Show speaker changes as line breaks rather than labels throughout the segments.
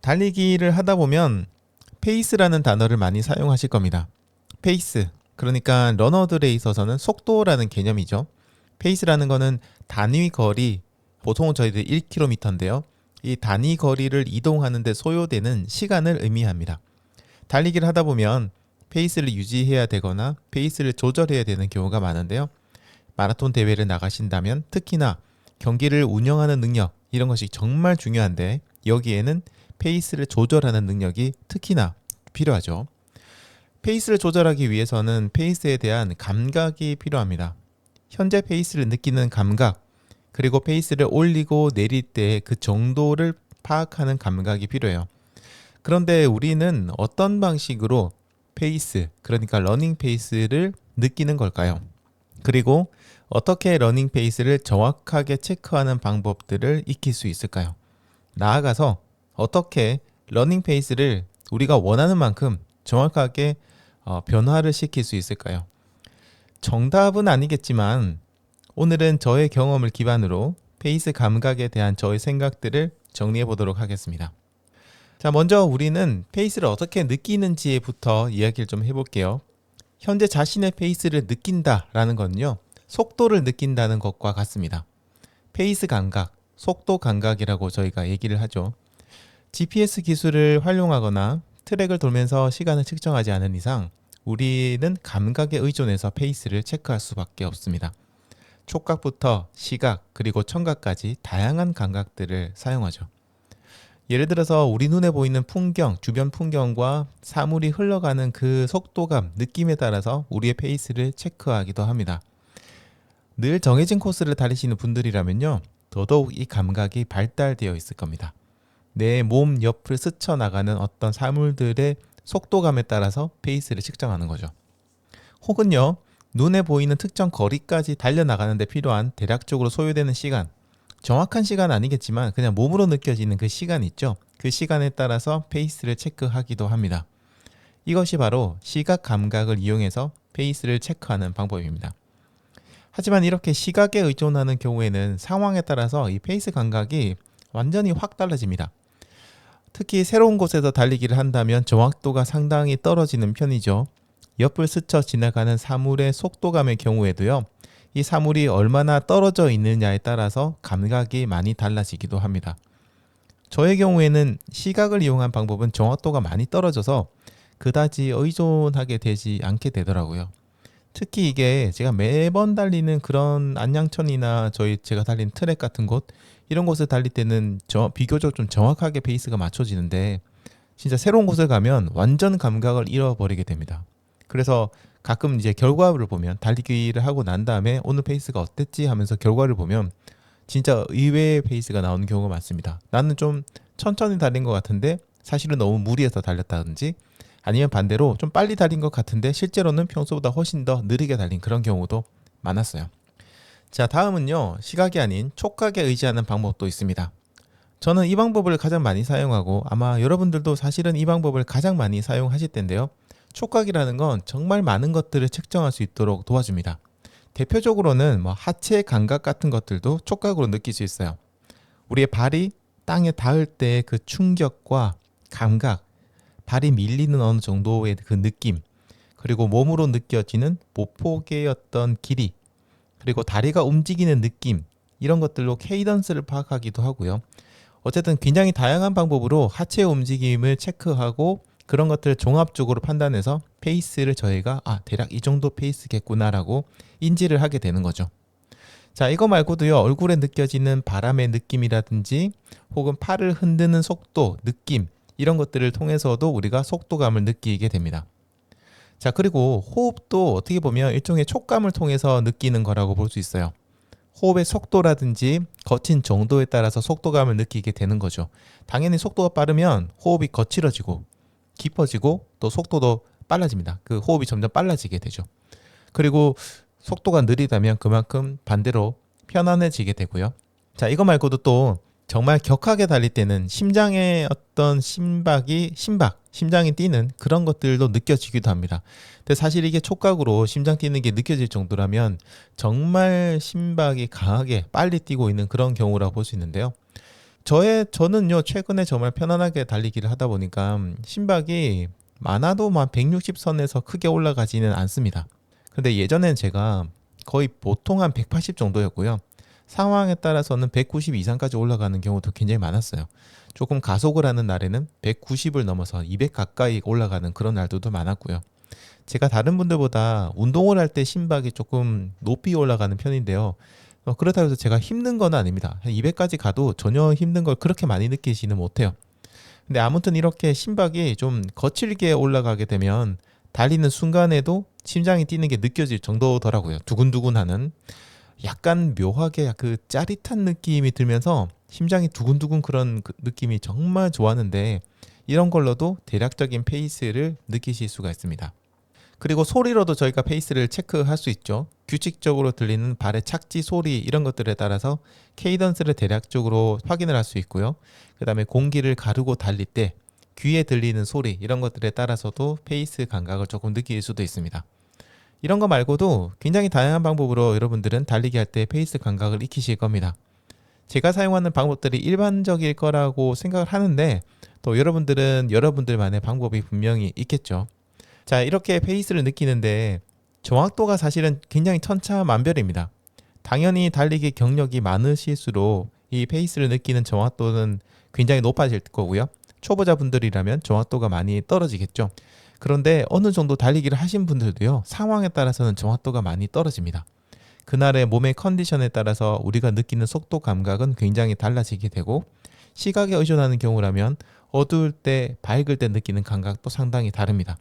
달리기를 하다 보면 페이스라는 단어를 많이 사용하실 겁니다. 페이스, 그러니까 러너들에 있어서는 속도라는 개념이죠. 페이스라는 거는 단위 거리, 보통 저희들 1km인데요. 이 단위 거리를 이동하는 데 소요되는 시간을 의미합니다. 달리기를 하다 보면 페이스를 유지해야 되거나 페이스를 조절해야 되는 경우가 많은데요. 마라톤 대회를 나가신다면 특히나 경기를 운영하는 능력, 이런 것이 정말 중요한데 여기에는 페이스를 조절하는 능력이 특히나 필요하죠. 페이스를 조절하기 위해서는 페이스에 대한 감각이 필요합니다. 현재 페이스를 느끼는 감각, 그리고 페이스를 올리고 내릴 때 그 정도를 파악하는 감각이 필요해요. 그런데 우리는 어떤 방식으로 페이스, 그러니까 러닝 페이스를 느끼는 걸까요? 그리고 어떻게 러닝 페이스를 정확하게 체크하는 방법들을 익힐 수 있을까요? 나아가서 어떻게 러닝 페이스를 우리가 원하는 만큼 정확하게 변화를 시킬 수 있을까요? 정답은 아니겠지만 오늘은 저의 경험을 기반으로 페이스 감각에 대한 저의 생각들을 정리해 보도록 하겠습니다. 자, 먼저 우리는 페이스를 어떻게 느끼는지부터 이야기를 좀 해볼게요. 현재 자신의 페이스를 느낀다라는 건요, 속도를 느낀다는 것과 같습니다. 페이스 감각, 속도 감각이라고 저희가 얘기를 하죠. GPS 기술을 활용하거나 트랙을 돌면서 시간을 측정하지 않은 이상 우리는 감각에 의존해서 페이스를 체크할 수밖에 없습니다. 촉각부터 시각 그리고 청각까지 다양한 감각들을 사용하죠. 예를 들어서 우리 눈에 보이는 풍경, 주변 풍경과 사물이 흘러가는 그 속도감, 느낌에 따라서 우리의 페이스를 체크하기도 합니다. 늘 정해진 코스를 달리시는 분들이라면요, 더더욱 이 감각이 발달되어 있을 겁니다. 내 몸 옆을 스쳐나가는 어떤 사물들의 속도감에 따라서 페이스를 측정하는 거죠. 혹은요, 눈에 보이는 특정 거리까지 달려나가는 데 필요한 대략적으로 소요되는 시간, 정확한 시간 아니겠지만 그냥 몸으로 느껴지는 그 시간 있죠. 그 시간에 따라서 페이스를 체크하기도 합니다. 이것이 바로 시각 감각을 이용해서 페이스를 체크하는 방법입니다. 하지만 이렇게 시각에 의존하는 경우에는 상황에 따라서 이 페이스 감각이 완전히 확 달라집니다. 특히 새로운 곳에서 달리기를 한다면 정확도가 상당히 떨어지는 편이죠. 옆을 스쳐 지나가는 사물의 속도감의 경우에도요, 이 사물이 얼마나 떨어져 있느냐에 따라서 감각이 많이 달라지기도 합니다. 저의 경우에는 시각을 이용한 방법은 정확도가 많이 떨어져서 그다지 의존하게 되지 않게 되더라고요. 특히 이게 제가 매번 달리는 그런 안양천이나 제가 달린 트랙 같은 곳, 이런 곳을 달릴 때는 비교적 좀 정확하게 페이스가 맞춰지는데 진짜 새로운 곳을 가면 완전 감각을 잃어버리게 됩니다. 그래서 가끔 이제 결과를 보면, 달리기를 하고 난 다음에 오늘 페이스가 어땠지 하면서 결과를 보면 진짜 의외의 페이스가 나오는 경우가 많습니다. 나는 좀 천천히 달린 것 같은데 사실은 너무 무리해서 달렸다든지, 아니면 반대로 좀 빨리 달린 것 같은데 실제로는 평소보다 훨씬 더 느리게 달린 그런 경우도 많았어요. 자, 다음은요, 시각이 아닌 촉각에 의지하는 방법도 있습니다. 저는 이 방법을 가장 많이 사용하고 아마 여러분들도 사실은 이 방법을 가장 많이 사용하실 텐데요. 촉각이라는 건 정말 많은 것들을 측정할 수 있도록 도와줍니다. 대표적으로는 하체 감각 같은 것들도 촉각으로 느낄 수 있어요. 우리의 발이 땅에 닿을 때의 그 충격과 감각, 발이 밀리는 어느 정도의 그 느낌, 그리고 몸으로 느껴지는 보폭의 어떤 길이, 그리고 다리가 움직이는 느낌, 이런 것들로 케이던스를 파악하기도 하고요. 어쨌든 굉장히 다양한 방법으로 하체 움직임을 체크하고 그런 것들을 종합적으로 판단해서 페이스를 저희가 대략 이 정도 페이스겠구나라고 인지를 하게 되는 거죠. 자, 이거 말고도요, 얼굴에 느껴지는 바람의 느낌이라든지 혹은 팔을 흔드는 속도, 느낌, 이런 것들을 통해서도 우리가 속도감을 느끼게 됩니다. 자, 그리고 호흡도 어떻게 보면 일종의 촉감을 통해서 느끼는 거라고 볼 수 있어요. 호흡의 속도라든지 거친 정도에 따라서 속도감을 느끼게 되는 거죠. 당연히 속도가 빠르면 호흡이 거칠어지고 깊어지고 또 속도도 빨라집니다. 그 호흡이 점점 빨라지게 되죠. 그리고 속도가 느리다면 그만큼 반대로 편안해지게 되고요. 자, 이거 말고도 또 정말 격하게 달릴 때는 심장의 어떤 심장이 뛰는 그런 것들도 느껴지기도 합니다. 근데 사실 이게 촉각으로 심장 뛰는 게 느껴질 정도라면 정말 심박이 강하게 빨리 뛰고 있는 그런 경우라고 볼 수 있는데요. 저는요 최근에 정말 편안하게 달리기를 하다 보니까 심박이 많아도 막 160선에서 크게 올라가지는 않습니다. 근데 예전엔 제가 거의 보통 한 180 정도였고요. 상황에 따라서는 190 이상까지 올라가는 경우도 굉장히 많았어요. 조금 가속을 하는 날에는 190을 넘어서 200 가까이 올라가는 그런 날들도 많았고요. 제가 다른 분들보다 운동을 할 때 심박이 조금 높이 올라가는 편인데요. 그렇다고 해서 제가 힘든 건 아닙니다. 한 200까지 가도 전혀 힘든 걸 그렇게 많이 느끼지는 못해요. 근데 아무튼 이렇게 심박이 좀 거칠게 올라가게 되면 달리는 순간에도 심장이 뛰는 게 느껴질 정도더라고요. 두근두근하는 약간 묘하게 그 짜릿한 느낌이 들면서 심장이 두근두근 그런 그 느낌이 정말 좋았는데 이런 걸로도 대략적인 페이스를 느끼실 수가 있습니다. 그리고 소리로도 저희가 페이스를 체크할 수 있죠. 규칙적으로 들리는 발의 착지 소리 이런 것들에 따라서 케이던스를 대략적으로 확인을 할 수 있고요. 그 다음에 공기를 가르고 달릴 때 귀에 들리는 소리 이런 것들에 따라서도 페이스 감각을 조금 느낄 수도 있습니다. 이런 거 말고도 굉장히 다양한 방법으로 여러분들은 달리기 할 때 페이스 감각을 익히실 겁니다. 제가 사용하는 방법들이 일반적일 거라고 생각을 하는데 또 여러분들은 여러분들만의 방법이 분명히 있겠죠. 자, 이렇게 페이스를 느끼는데 정확도가 사실은 굉장히 천차만별입니다. 당연히 달리기 경력이 많으실수록 이 페이스를 느끼는 정확도는 굉장히 높아질 거고요. 초보자분들이라면 정확도가 많이 떨어지겠죠. 그런데 어느 정도 달리기를 하신 분들도요, 상황에 따라서는 정확도가 많이 떨어집니다. 그날의 몸의 컨디션에 따라서 우리가 느끼는 속도 감각은 굉장히 달라지게 되고, 시각에 의존하는 경우라면 어두울 때, 밝을 때 느끼는 감각도 상당히 다릅니다.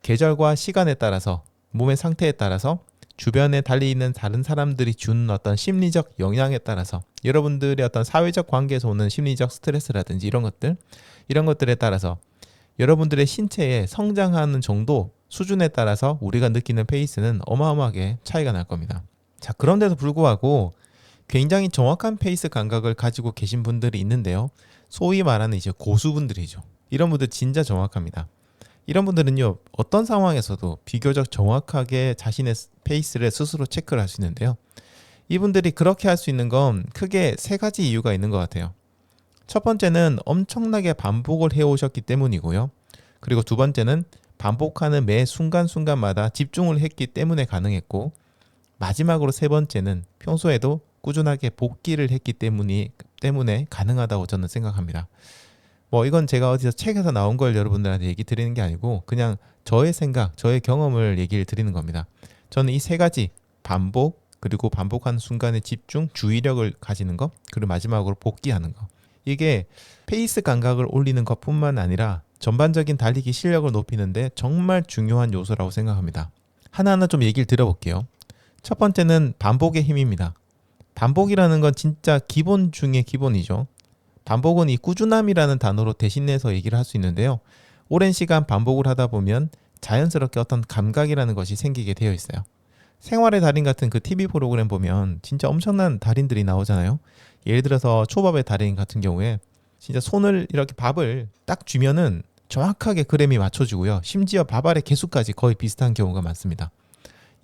계절과 시간에 따라서, 몸의 상태에 따라서, 주변에 달리는 다른 사람들이 주는 어떤 심리적 영향에 따라서, 여러분들의 어떤 사회적 관계에서 오는 심리적 스트레스라든지 이런 것들에 따라서 여러분들의 신체의 성장하는 정도, 수준에 따라서 우리가 느끼는 페이스는 어마어마하게 차이가 날 겁니다. 자, 그런데도 불구하고 굉장히 정확한 페이스 감각을 가지고 계신 분들이 있는데요. 소위 말하는 이제 고수분들이죠. 이런 분들 진짜 정확합니다. 이런 분들은요, 어떤 상황에서도 비교적 정확하게 자신의 페이스를 스스로 체크를 할 수 있는데요. 이분들이 그렇게 할 수 있는 건 크게 세 가지 이유가 있는 것 같아요. 첫 번째는 엄청나게 반복을 해오셨기 때문이고요. 그리고 두 번째는 반복하는 매 순간순간마다 집중을 했기 때문에 가능했고, 마지막으로 세 번째는 평소에도 꾸준하게 복기를 했기 때문에 가능하다고 저는 생각합니다. 이건 제가 어디서 책에서 나온 걸 여러분들한테 얘기 드리는 게 아니고 그냥 저의 생각, 저의 경험을 얘기를 드리는 겁니다. 저는 이 세 가지, 반복, 그리고 반복하는 순간의 집중, 주의력을 가지는 것, 그리고 마지막으로 복기하는 것. 이게 페이스 감각을 올리는 것뿐만 아니라 전반적인 달리기 실력을 높이는데 정말 중요한 요소라고 생각합니다. 하나하나 좀 얘기를 들어볼게요. 첫 번째는 반복의 힘입니다. 반복이라는 건 진짜 기본 중에 기본이죠. 반복은 이 꾸준함이라는 단어로 대신해서 얘기를 할 수 있는데요. 오랜 시간 반복을 하다 보면 자연스럽게 어떤 감각이라는 것이 생기게 되어 있어요. 생활의 달인 같은 그 TV 프로그램 보면 진짜 엄청난 달인들이 나오잖아요. 예를 들어서 초밥의 달인 같은 경우에 진짜 손을 이렇게 밥을 딱 쥐면은 정확하게 그램이 맞춰지고요. 심지어 밥알의 개수까지 거의 비슷한 경우가 많습니다.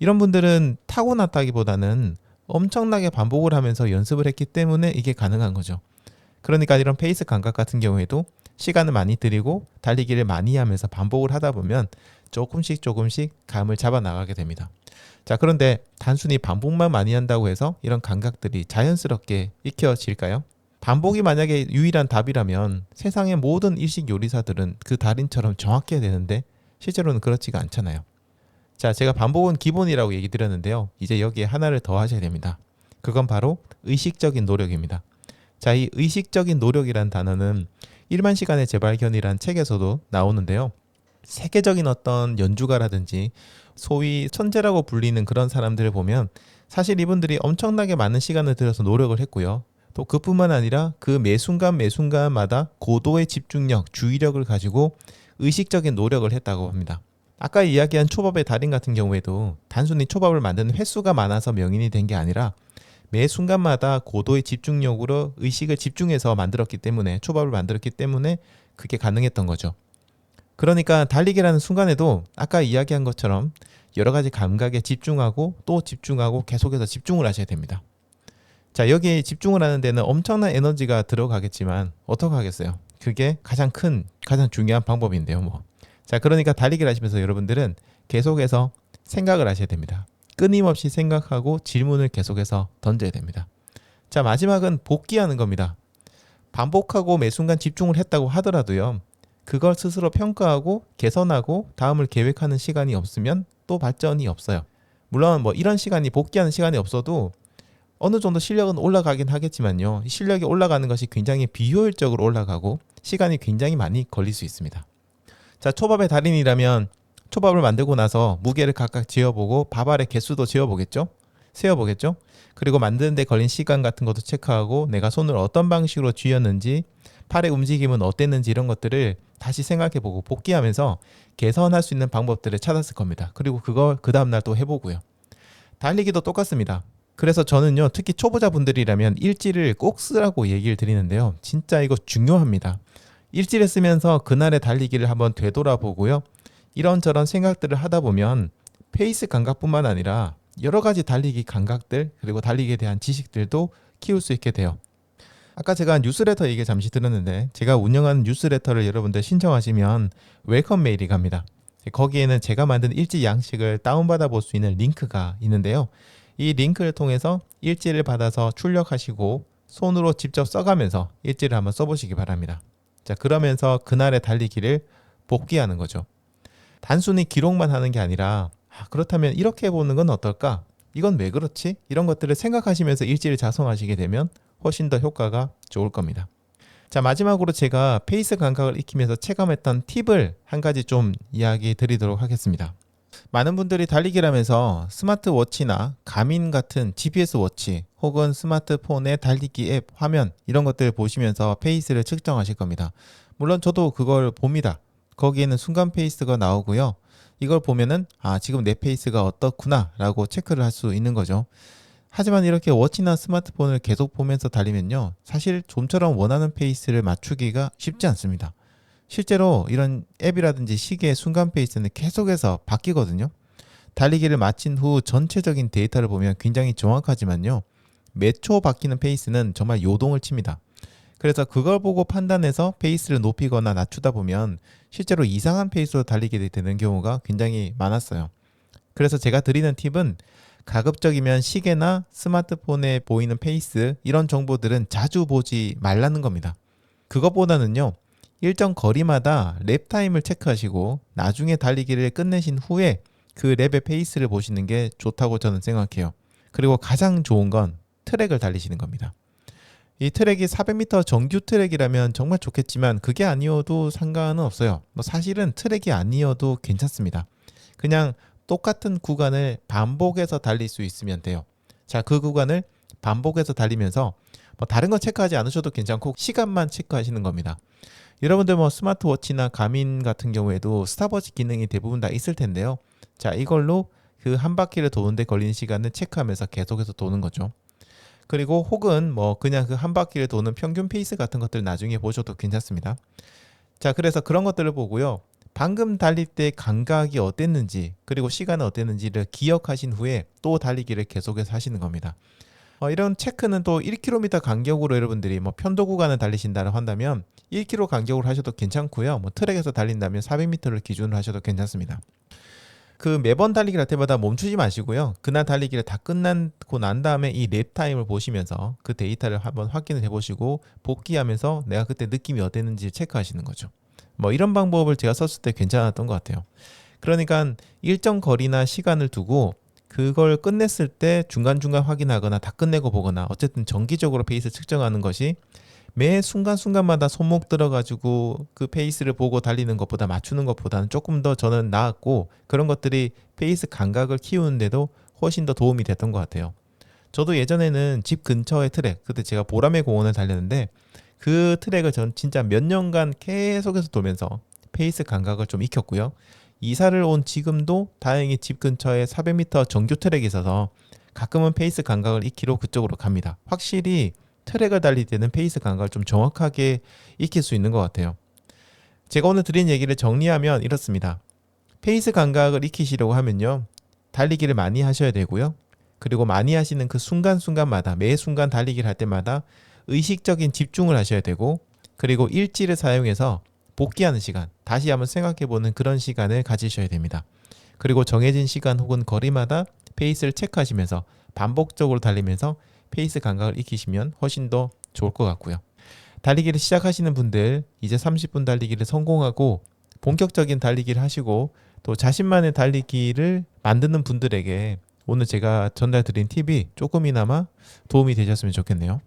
이런 분들은 타고났다기보다는 엄청나게 반복을 하면서 연습을 했기 때문에 이게 가능한 거죠. 그러니까 이런 페이스 감각 같은 경우에도 시간을 많이 들이고 달리기를 많이 하면서 반복을 하다 보면 조금씩 감을 잡아 나가게 됩니다. 자, 그런데 단순히 반복만 많이 한다고 해서 이런 감각들이 자연스럽게 익혀질까요? 반복이 만약에 유일한 답이라면 세상의 모든 일식 요리사들은 그 달인처럼 정확해야 되는데 실제로는 그렇지가 않잖아요. 자, 제가 반복은 기본이라고 얘기 드렸는데요. 이제 여기에 하나를 더 하셔야 됩니다. 그건 바로 의식적인 노력입니다. 자, 이 의식적인 노력이란 단어는 1만 시간의 재발견이란 책에서도 나오는데요. 세계적인 어떤 연주가라든지 소위 천재라고 불리는 그런 사람들을 보면 사실 이분들이 엄청나게 많은 시간을 들여서 노력을 했고요. 또 그뿐만 아니라 그 매 순간마다 고도의 집중력, 주의력을 가지고 의식적인 노력을 했다고 합니다. 아까 이야기한 초밥의 달인 같은 경우에도 단순히 초밥을 만드는 횟수가 많아서 명인이 된 게 아니라 매 순간마다 고도의 집중력으로 의식을 집중해서 초밥을 만들었기 때문에 그게 가능했던 거죠. 그러니까 달리기라는 순간에도 아까 이야기한 것처럼 여러 가지 감각에 집중하고 또 집중하고 계속해서 집중을 하셔야 됩니다. 자, 여기에 집중을 하는 데는 엄청난 에너지가 들어가겠지만 어떻게 하겠어요? 그게 가장 중요한 방법인데요. 자, 그러니까 달리기를 하시면서 여러분들은 계속해서 생각을 하셔야 됩니다. 끊임없이 생각하고 질문을 계속해서 던져야 됩니다. 자, 마지막은 복기하는 겁니다. 반복하고 매 순간 집중을 했다고 하더라도요, 그걸 스스로 평가하고 개선하고 다음을 계획하는 시간이 없으면 또 발전이 없어요. 물론 이런 시간이 복기하는 시간이 없어도 어느 정도 실력은 올라가긴 하겠지만요, 실력이 올라가는 것이 굉장히 비효율적으로 올라가고 시간이 굉장히 많이 걸릴 수 있습니다. 자, 초밥의 달인이라면 초밥을 만들고 나서 무게를 각각 재어보고 밥알의 개수도 재어보겠죠? 세어보겠죠? 그리고 만드는 데 걸린 시간 같은 것도 체크하고 내가 손을 어떤 방식으로 쥐었는지, 팔의 움직임은 어땠는지 이런 것들을 다시 생각해보고 복기하면서 개선할 수 있는 방법들을 찾았을 겁니다. 그리고 그걸 그 다음날 또 해보고요. 달리기도 똑같습니다. 그래서 저는요, 특히 초보자분들이라면 일지를 꼭 쓰라고 얘기를 드리는데요, 진짜 이거 중요합니다. 일지를 쓰면서 그날의 달리기를 한번 되돌아보고요, 이런저런 생각들을 하다 보면 페이스 감각뿐만 아니라 여러 가지 달리기 감각들, 그리고 달리기에 대한 지식들도 키울 수 있게 돼요. 아까 제가 뉴스레터 얘기 잠시 들었는데, 제가 운영하는 뉴스레터를 여러분들 신청하시면 웰컴 메일이 갑니다. 거기에는 제가 만든 일지 양식을 다운받아 볼 수 있는 링크가 있는데요, 이 링크를 통해서 일지를 받아서 출력하시고 손으로 직접 써가면서 일지를 한번 써보시기 바랍니다. 자, 그러면서 그날의 달리기를 복기하는 거죠. 단순히 기록만 하는 게 아니라 그렇다면 이렇게 해보는 건 어떨까? 이건 왜 그렇지? 이런 것들을 생각하시면서 일지를 작성하시게 되면 훨씬 더 효과가 좋을 겁니다. 자, 마지막으로 제가 페이스 감각을 익히면서 체감했던 팁을 한 가지 좀 이야기 드리도록 하겠습니다. 많은 분들이 달리기를 하면서 스마트워치나 가민 같은 GPS 워치 혹은 스마트폰의 달리기 앱 화면 이런 것들 보시면서 페이스를 측정하실 겁니다. 물론 저도 그걸 봅니다. 거기에는 순간 페이스가 나오고요, 이걸 보면은 지금 내 페이스가 어떻구나 라고 체크를 할 수 있는 거죠. 하지만 이렇게 워치나 스마트폰을 계속 보면서 달리면요, 사실 좀처럼 원하는 페이스를 맞추기가 쉽지 않습니다. 실제로 이런 앱이라든지 시계의 순간 페이스는 계속해서 바뀌거든요. 달리기를 마친 후 전체적인 데이터를 보면 굉장히 정확하지만요, 몇 초 바뀌는 페이스는 정말 요동을 칩니다. 그래서 그걸 보고 판단해서 페이스를 높이거나 낮추다 보면 실제로 이상한 페이스로 달리게 되는 경우가 굉장히 많았어요. 그래서 제가 드리는 팁은 가급적이면 시계나 스마트폰에 보이는 페이스 이런 정보들은 자주 보지 말라는 겁니다. 그것보다는요, 일정 거리마다 랩 타임을 체크하시고 나중에 달리기를 끝내신 후에 그 랩의 페이스를 보시는 게 좋다고 저는 생각해요. 그리고 가장 좋은 건 트랙을 달리시는 겁니다. 이 트랙이 400m 정규 트랙이라면 정말 좋겠지만 그게 아니어도 상관은 없어요. 사실은 트랙이 아니어도 괜찮습니다. 그냥 똑같은 구간을 반복해서 달릴 수 있으면 돼요. 자, 그 구간을 반복해서 달리면서 다른 거 체크하지 않으셔도 괜찮고 시간만 체크하시는 겁니다. 여러분들 스마트워치나 가민 같은 경우에도 스탑워치 기능이 대부분 다 있을 텐데요. 자, 이걸로 그 한 바퀴를 도는데 걸리는 시간을 체크하면서 계속해서 도는 거죠. 그리고 혹은 그냥 그 한 바퀴를 도는 평균 페이스 같은 것들 나중에 보셔도 괜찮습니다. 자, 그래서 그런 것들을 보고요, 방금 달릴 때 감각이 어땠는지 그리고 시간은 어땠는지를 기억하신 후에 또 달리기를 계속해서 하시는 겁니다. 이런 체크는 또 1km 간격으로 여러분들이 편도 구간을 달리신다고 한다면 1km 간격으로 하셔도 괜찮고요, 트랙에서 달린다면 400m를 기준으로 하셔도 괜찮습니다. 그 매번 달리기를 할 때마다 멈추지 마시고요, 그날 달리기를 다 끝나고 난 다음에 이 랩 타임을 보시면서 그 데이터를 한번 확인을 해보시고 복귀하면서 내가 그때 느낌이 어땠는지 체크하시는 거죠. 이런 방법을 제가 썼을 때 괜찮았던 것 같아요. 그러니까 일정 거리나 시간을 두고 그걸 끝냈을 때 중간중간 확인하거나 다 끝내고 보거나 어쨌든 정기적으로 페이스 측정하는 것이 매 순간순간마다 손목 들어가지고 그 페이스를 보고 달리는 것보다 맞추는 것보다는 조금 더 저는 나았고, 그런 것들이 페이스 감각을 키우는데도 훨씬 더 도움이 됐던 것 같아요. 저도 예전에는 집 근처의 트랙, 그때 제가 보라매 공원을 달렸는데 그 트랙을 전 진짜 몇 년간 계속해서 돌면서 페이스 감각을 좀 익혔고요. 이사를 온 지금도 다행히 집 근처에 400m 정규 트랙이 있어서 가끔은 페이스 감각을 익히러 그쪽으로 갑니다. 확실히 트랙을 달릴 때는 페이스 감각을 좀 정확하게 익힐 수 있는 것 같아요. 제가 오늘 드린 얘기를 정리하면 이렇습니다. 페이스 감각을 익히시려고 하면요, 달리기를 많이 하셔야 되고요, 그리고 많이 하시는 그 순간순간마다 매 순간 달리기를 할 때마다 의식적인 집중을 하셔야 되고, 그리고 일지를 사용해서 복귀하는 시간, 다시 한번 생각해보는 그런 시간을 가지셔야 됩니다. 그리고 정해진 시간 혹은 거리마다 페이스를 체크하시면서 반복적으로 달리면서 페이스 감각을 익히시면 훨씬 더 좋을 것 같고요. 달리기를 시작하시는 분들, 이제 30분 달리기를 성공하고 본격적인 달리기를 하시고 또 자신만의 달리기를 만드는 분들에게 오늘 제가 전달드린 팁이 조금이나마 도움이 되셨으면 좋겠네요.